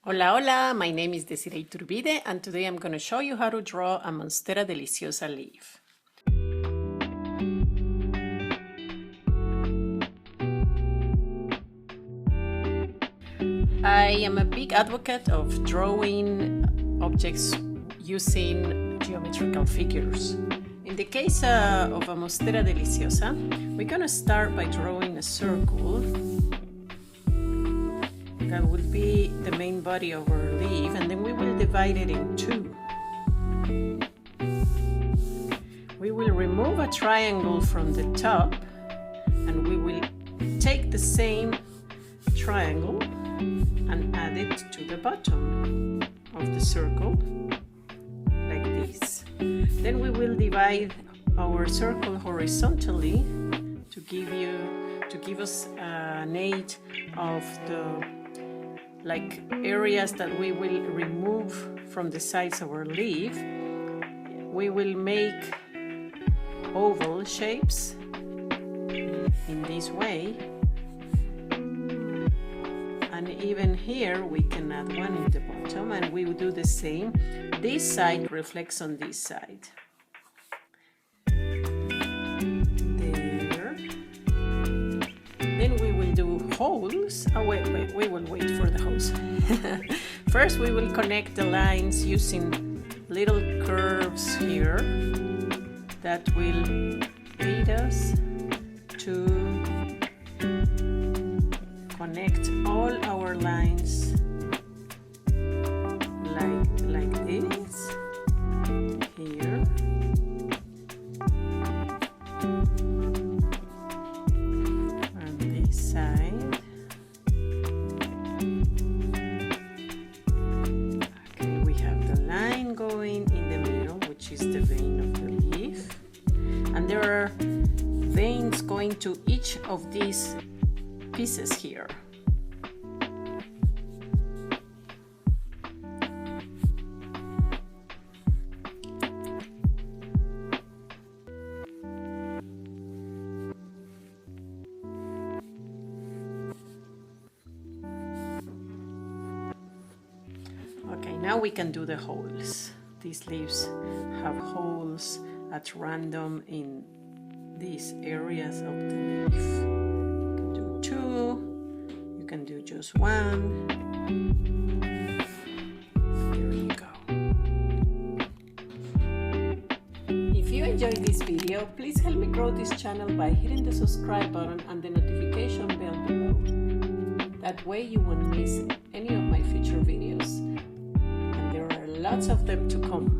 Hola, hola, my name is Désirée Iturbide and today I'm going to show you how to draw a Monstera Deliciosa leaf. I am a big advocate of drawing objects using geometrical figures. In the case of a Monstera Deliciosa, we're going to start by drawing a circle that will be the main body of our leaf, and then we will divide it in two. We will remove a triangle from the top and we will take the same triangle and add it to the bottom of the circle like this. Then we will divide our circle horizontally to give us an aid of the areas that we will remove from the sides of our leaf. We will make oval shapes in this way, and even here we can add one in the bottom, and we will do the same. This side reflects on this side. There. Then we will do holes. Oh, wait, we will wait for the holes. First we will connect the lines using little curves here that will aid us to connect all our lines like this here. On this side. Okay, we have the line going in the middle, which is the vein of the leaf. And there are veins going to each of these pieces here. Okay, now we can do the holes. These leaves have holes at random in these areas of the leaf. You can do two, you can do just one. There you go. If you enjoyed this video, please help me grow this channel by hitting the subscribe button and the notification bell below. That way you won't miss any of my future videos. And there are lots of them to come.